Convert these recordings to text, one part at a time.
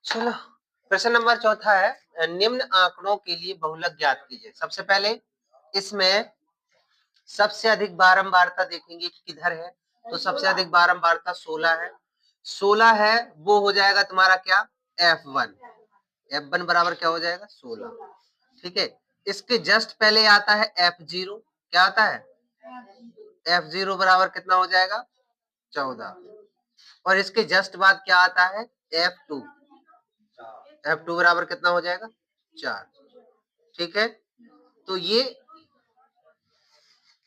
चलो, प्रश्न नंबर चौथा है, निम्न आंकड़ों के लिए बहुलक ज्ञात कीजिए। सबसे पहले इसमें सबसे अधिक बारंबारता देखेंगे कि किधर है, तो सबसे अधिक बारंबारता 16 है। 16 है वो हो जाएगा तुम्हारा क्या, F1। F1 बराबर क्या हो जाएगा, 16। ठीक है, इसके जस्ट पहले आता है F0। क्या आता है, F0 बराबर कितना हो जाएगा, 14। और इसके जस्ट बाद क्या आता है, F2। F2 बराबर कितना हो जाएगा, 4। ठीक है, तो ये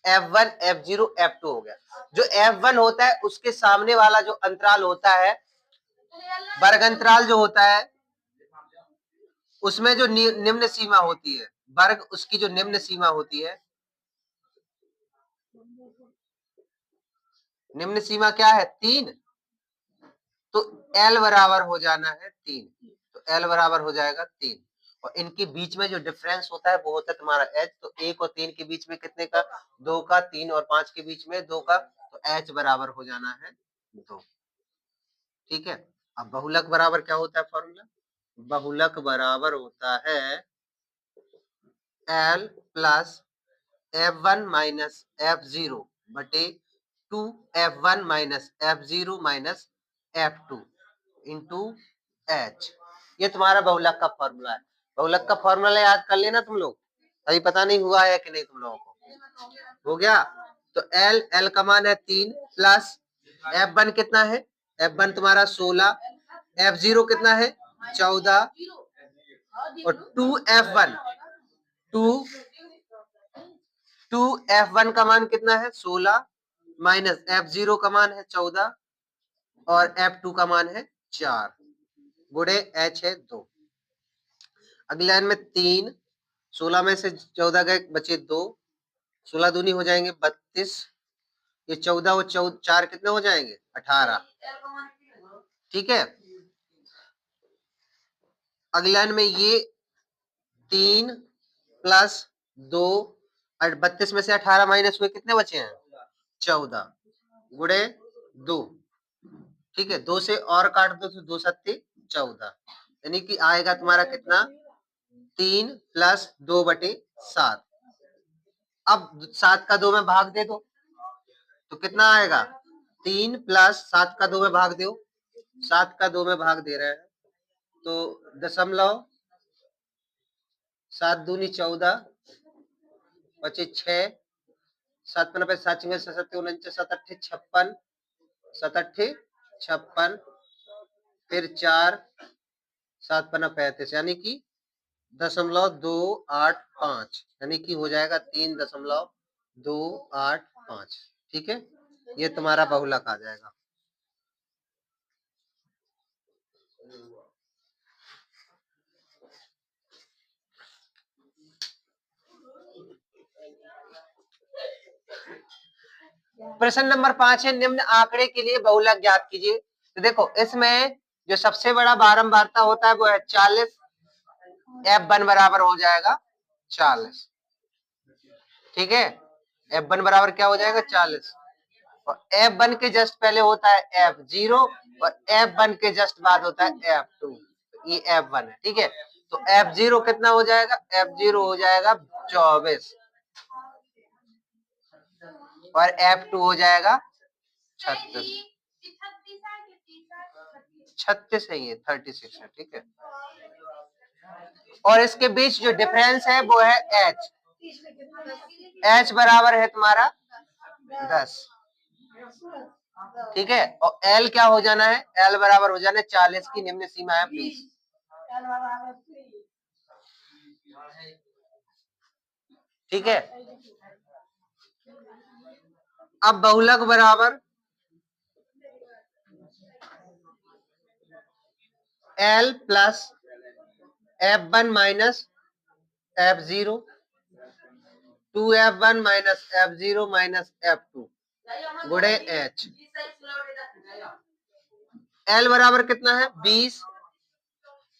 F1, F0, F2 हो गया। जो F1 होता है उसके सामने वाला जो अंतराल होता है, वर्ग अंतराल जो होता है, उसमें जो निम्न सीमा होती है, वर्ग उसकी जो निम्न सीमा होती है, निम्न सीमा क्या है, 3। तो L बराबर हो जाना है 3। तो L बराबर हो जाएगा 3। और इनके बीच में जो डिफरेंस होता है वो होता है तुम्हारा H। तो 1 और 3 के बीच में कितने का, 2 का। 3 और 5 के बीच में 2 का। तो H बराबर हो जाना है 2। ठीक है, अब बहुलक बराबर क्या होता है फॉर्मूला, बहुलक बराबर होता है L plus F1 minus F0 बटे 2 F1 minus F0 minus F2 into H। ये तुम्हारा बहुलक का फॉर्मूला है। बहुलक का फॉर्मूला याद कर लेना तुम लोग, अभी पता नहीं हुआ है कि नहीं तुम लोगों को, हो गया। तो L का मान है 3 प्लस F1 कितना है, F1 तुम्हारा 16, F0 कितना है 14 और 2F1, 2F1 का मान कितना है 16 माइनस F0 का मान है 14 और F2 का मान है 4 गुणे H है 2। अगली लाइन में 3, 16 में से 14 गए बचे 2, 16 दूनी हो जाएंगे 32, ये 14 और 4 कितने हो जाएंगे 18। ठीक है, अगली लाइन में ये 3 प्लस 2 और 32 में से 18 माइनस हुए कितने बचे हैं 14 गुणे 2। ठीक है, 2 से और काट दो तो 2 सत्ती 14, यानी कि आएगा तुम्हारा कितना 3 प्लस 2 बटे 7। अब 7 का 2 में भाग दे दो तो कितना आएगा 3 प्लस 7 का 2 में भाग दो, 7 का 2 में भाग दे रहे हैं तो दशमलव 7 दूनी 14 बचे 6, 7 पे 7 में 7 49 7 8 56, 7 8 56 फिर 4 7 पन्ना 35, यानी कि 0.285, यानी कि हो जाएगा 3.285। ठीक है, ये तुम्हारा बहुलक आ जाएगा। प्रश्न नंबर 5 है, निम्न आंकड़े के लिए बहुलक ज्ञात कीजिए। तो देखो इसमें जो सबसे बड़ा बारंबारता होता है वो है 40। F1 बराबर हो जाएगा 40। ठीक है, F1 बराबर क्या हो जाएगा 40 और F1 के जस्ट पहले होता है F0 और F1 के जस्ट बाद होता है F2। ये F1 है। ठीक है, तो F0 कितना हो जाएगा, F0 हो जाएगा 24 और F2 हो जाएगा 36। 36 है, ये 36 है। ठीक है, और इसके बीच जो डिफरेंस है वो है H। H बराबर है तुम्हारा 10। ठीक है, और L क्या हो जाना है, L बराबर हो जाना है 40 की निम्न सीमा है 20। ठीक है, अब बहुलक बराबर L plus F1 minus F0, 2F1 minus F0 minus F2 गुणे H। L बराबर कितना है 20,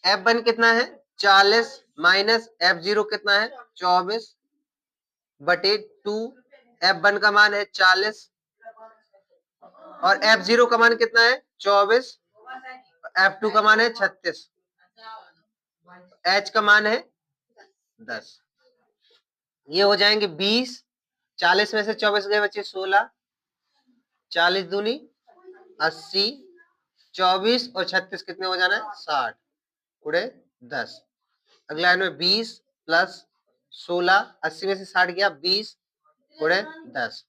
F1 कितना है 40 माइनस F0 कितना है 24 बटे 2। F1 का मान है 40 और F0 का मान कितना है 24, F2 का मान है 36। h का मान है 10। ये हो जाएंगे 20, 40 में से 24 गए बच्चे 16, 40 दूनी 80, 24 और 36 कितने हो जाना है 60 गुणे 10। अगला लाइन में 20 प्लस 16, 80 में से 60 गया 20 गुणे 10,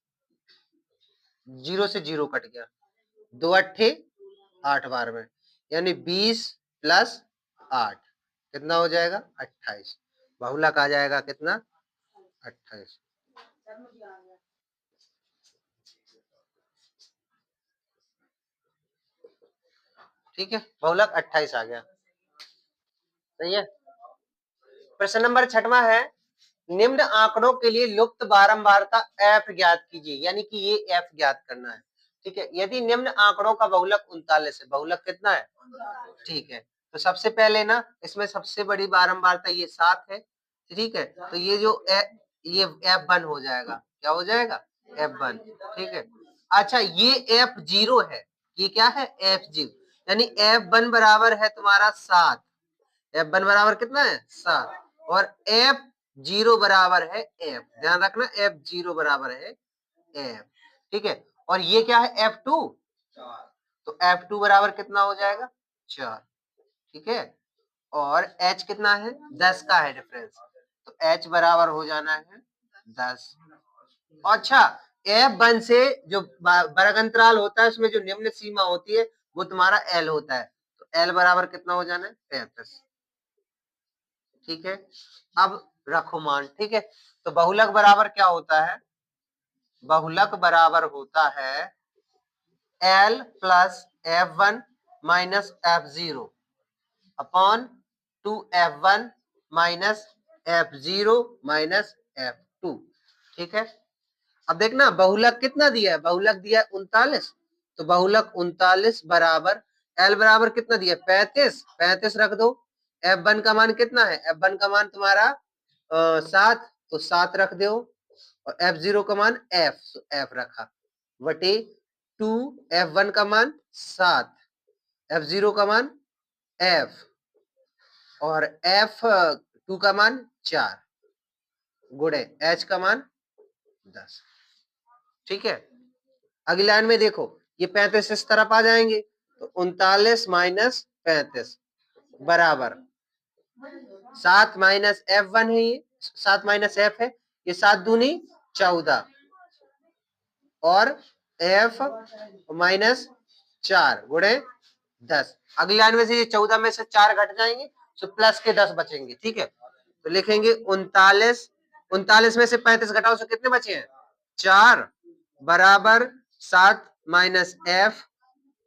0 से 0 कट गया, 2 अट्ठे 8 बार में, यानी 20 प्लस 8 कितना हो जाएगा 28। बहुलक आ जाएगा कितना 28। ठीक है, बहुलक 28 आ गया। सही है। प्रश्न नंबर 6वां है, निम्न आंकड़ों के लिए लुप्त बारंबारता f ज्ञात कीजिए, यानी कि ये f ज्ञात करना है। ठीक है, यदि निम्न आंकड़ों का बहुलक 39 है, बहुलक कितना है, ठीक है, तो सबसे पहले ना इसमें सबसे बड़ी बारंबारता ये 7 है। ठीक है, तो ये जो ये f1 हो जाएगा, क्या हो जाएगा f1। ठीक है, अच्छा ये f0 है, ये क्या है f0, यानी f1 बराबर है तुम्हारा 7, f1 बराबर कितना है 7, और f0 बराबर है f, ध्यान रखना f0 बराबर है f। ठीक है, और ये क्या है f2, तो f2 बराबर कितना हो जाएगा 4। ठीक है, और h कितना है 10 का है डिफरेंस, तो h बराबर हो जाना है 10। अच्छा, f1 से जो वर्ग अंतराल होता है उसमें जो निम्न सीमा होती है वो तुम्हारा l होता है, तो l बराबर कितना हो जाना है 35। ठीक है, अब रखो मान। ठीक है, तो बहुलक बराबर क्या होता है, बहुलक बराबर होता है L plus f1 minus f0 upon 2f1 minus f0 minus f2। ठीक है, अब देखना बहुलक कितना दिया है, बहुलक दिया है 39, तो बहुलक 39 बराबर L बराबर कितना दिया है 35, 35 रख दो। f1 का मान कितना है, f1 का मान तुम्हारा 7, तो 7 रख दो, और f0 का मान f, तो f रखा, वटे 2, f1 का मान 7, f0 का मान f, और f2 का मान 4 गुणे h का मान 10। ठीक है, अगली लाइन में देखो ये 35 इस तरफ आ जाएंगे, तो 39 माइनस 35 बराबर 7 माइनस f1 है, ये 7 माइनस f है, ये 7 दूनी 14 और f माइनस 4 गुणे 10। अगली लाइन में से ये 14 में से 4 घट जाएंगे तो प्लस के 10 बचेंगे। ठीक है, तो लिखेंगे 39, 39 में से 35 घटाओ तो कितने बचे हैं 4 बराबर 7 माइनस f,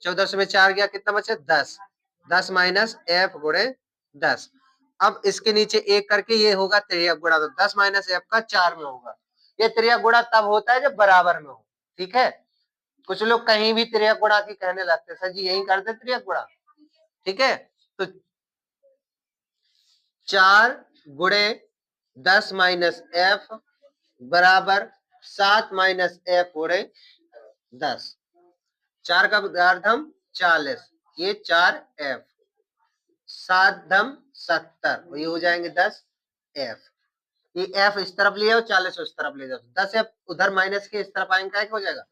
14 में 4 गया कितना बचे 10, 10 माइनस f गुणे 10। अब इसके नीचे एक करके ये होगा त्रियक गुणा, तो 10 माइनस f का 4 में होगा। ये त्रियक गुणा तब होता है जब बराबर में हो। ठीक है, कुछ लोग कहीं भी त्रियक गुणा की कहने लगते हैं, सर जी यही करते त्रियक गुणा। ठीक है, तो 4 गुणे 10 माइनस f बराबर 7 माइनस f गुणे 10, 4 का पदार्थम 40, ये 4f, 7 धम 70, ये हो जाएंगे 10f। ये f इस तरफ ले जाओ, 40 उस तरफ ले जाओ, 10f उधर माइनस के इस तरफ आएंगे, क्या हो जाएगा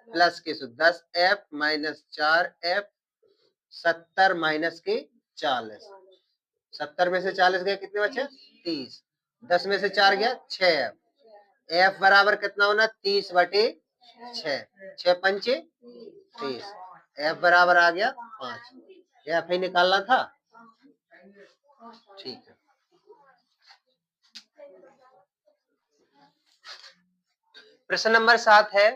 प्लस के, 10f माइनस 4f, 70 माइनस के 40, 70 में से 40 गया कितने बचे 30, 10 में से 4 गया 6f, f बराबर कितना होना 30 बटे 6, 6 पंचे 30, f बराबर आ गया 5, f ही निकालना था। ठीक है, प्रश्न नंबर 7 है,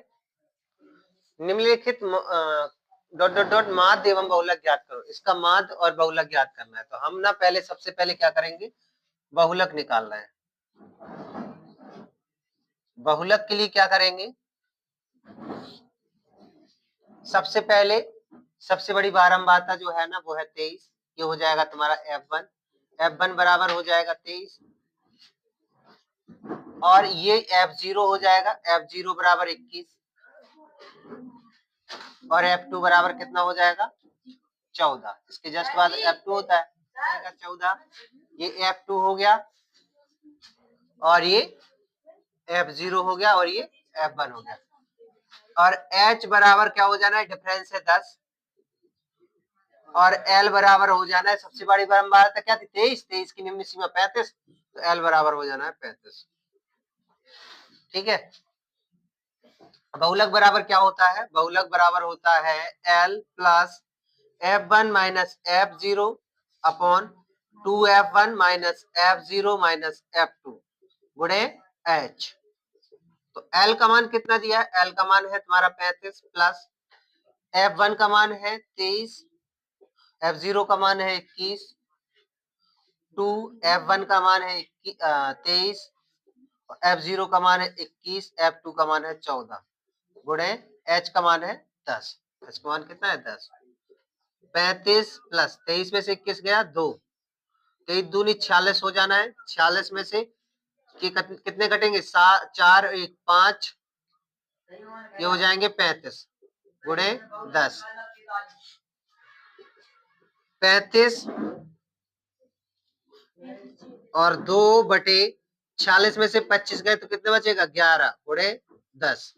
निम्नलिखित डॉट डॉट डॉट माध्य एवं बहुलक ज्ञात करो। इसका माध्य और बहुलक ज्ञात करना है, तो हम ना पहले सबसे पहले क्या करेंगे, बहुलक निकालना है। बहुलक के लिए क्या करेंगे, सबसे पहले सबसे बड़ी बारंबारता जो है ना वो है 23, ये हो जाएगा तुम्हारा f1, f1 बराबर हो जाएगा 23, और ये f0 हो जाएगा, f0 बराबर 21, और f2 बराबर कितना हो जाएगा 14, इसके जस्ट बाद f2 होता है 14, ये F2 हो गया और ये F0 हो गया और ये F1 हो गया। और H बराबर क्या हो जाना है, डिफरेंस है 10 और L बराबर हो जाना है, सबसे बड़ी बारंबारता क्या थी 23, 23 की निम्न सीमा 35, तो L बराबर हो जाना है 35। ठीक है, बहुलक बराबर क्या होता है, बहुलक बराबर होता है L plus F1 minus F0 upon 2F1 minus F0 minus F2 गुणे H। तो L का मान कितना दिया है, L का मान है तुम्हारा 35 प्लस F1 का मान है 23, F0 का मान है 21, 2F1 का मान है 23, F0 का मान है 21, F2 का मान है 14 गुणे H का मान है 10। H का मान कितना है 10। 35 प्लस 23 में से 21 गया 2, 23 दूनी 46 हो जाना है, 46 में से कितने कटेंगे 4 1 5, ये हो जाएंगे 35 गुणे 10। 35 और 2/46 में से 25 गए तो कितने बचेगा 11 गुणे 10।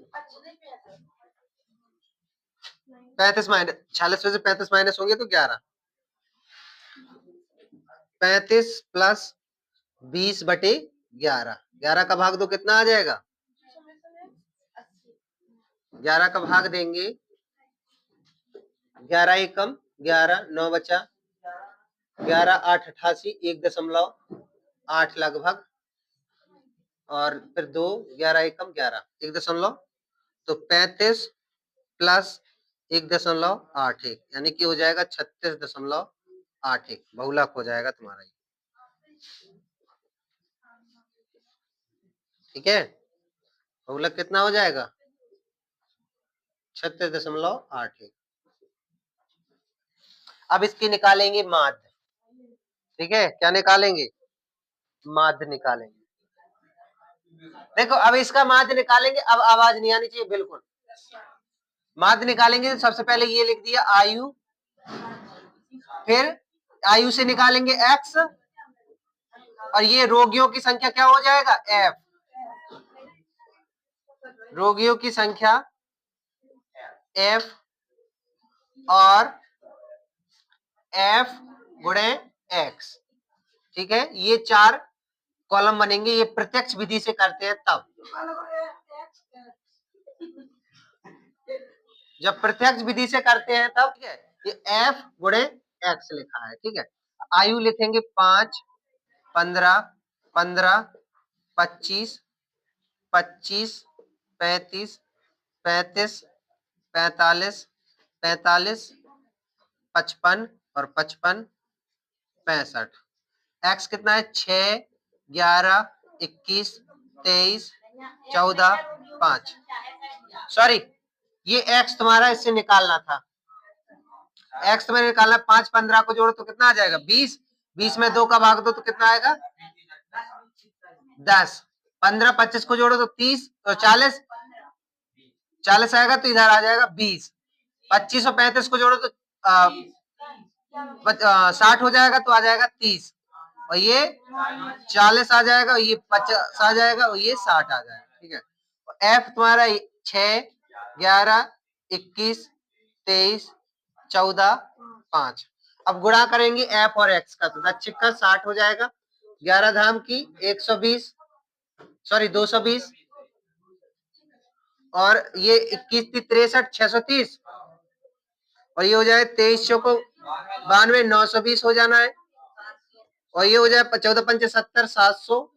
35 माइनस 46 में से 35 माइनस होंगे तो 11। 35 प्लस 20/11, 11 का भाग दो कितना आ जाएगा, 11 का भाग देंगे 11 एकम 11, 9 बचा 11, 8 88, 1.8 लगभग और फिर 2, 11 एकम 11, 1 तो 35 प्लस 1.81 यानी कि हो जाएगा 36.81, बहुलक हो जाएगा तुम्हारा। ठीक है, बहुलक कितना हो जाएगा 36.81। अब इसकी निकालेंगे माध्य। ठीक है, क्या निकालेंगे, माध्य निकालेंगे। देखो अब इसका माध्य निकालेंगे, अब आवाज नहीं आनी चाहिए बिल्कुल। माध्य निकालेंगे तो सबसे पहले ये लिख दिया आयु, फिर आयु से निकालेंगे x और ये रोगियों की संख्या क्या हो जाएगा f, रोगियों की संख्या f और f गुणे x। ठीक है, ये 4 कॉलम बनेंगे, ये प्रत्यक्ष विधि से करते हैं तब। जब प्रत्यक्ष विधि से करते हैं तब ठीक है, ये f गुणे x लिखा है। ठीक है, आयु लिखेंगे 5, 15, 15, 25, 25, 35, 35, 45, 45, 55 और 55, 65। x कितना है 6, 11, 21, 23, 14, 5। सॉरी, ये x तुम्हारा इससे निकालना था, x तुम्हें निकालना 5, 15 को जोड़ो तो कितना आ जाएगा 20, 20 में 2 का भाग दो तो कितना आएगा 10, 15, 25 को जोड़ो तो 30 तो 40, 40 आएगा तो इधर आ जाएगा 20, 25 और 35 को जोड़ो तो 60 हो जाएगा तो आ जाएगा 30 और ये 40 आ जाएगा और ये 50 आ जाएगा और ये 60 आ जाएगा। ठीक है, f तुम्हारा 6, 11, 21, 23, 14, 5। अब गुणा करेंगे f और x का, तो 10 का 60 हो जाएगा, 11 धाम की 120, सॉरी 220 और ये 21 थी 63, 630 और ये हो जाए 23 को 92, 920 हो जाना है और ये हो जाए 14 पंचे 70, 700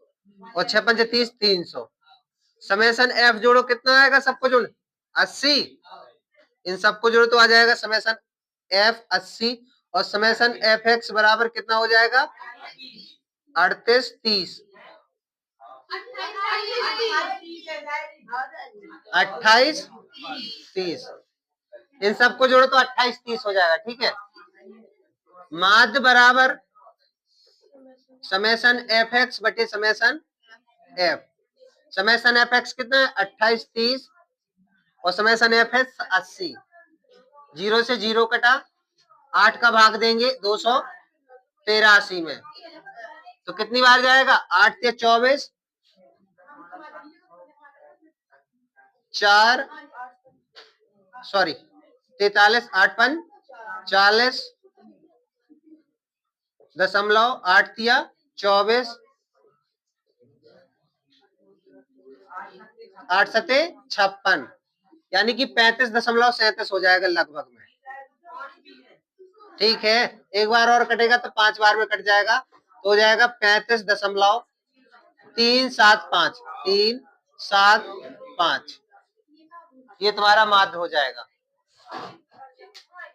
और 6 पंचे 30, 300। समेसन f जोड़ो कितना आएगा, सबको जोड़ो 80, इन सबको जोड़ो तो आ जाएगा समेसन f 80 और समेसन f x बराबर कितना हो जाएगा 38, 30, 28, 30, इन सबको जोड़ो तो 28, 30 हो जाएगा। ठीक है, माध्य बराबर समेसन एफ एक्स बटे summation F, summation F x कितना है 28, 30 और समेसन एफ एक्स 80, 0 से 0 कटा, 8 का भाग देंगे 283 में तो कितनी बार जाएगा? 8 या 24, 4 सॉरी 43, 8 5 40, 0.8 या 24, 8 सते 56, यानी कि 35.37 हो जाएगा लगभग में। ठीक है, एक बार और कटेगा तो 5 बार में कट जाएगा, तो हो जाएगा 35.375, 375, ये तुम्हारा माध्य हो जाएगा।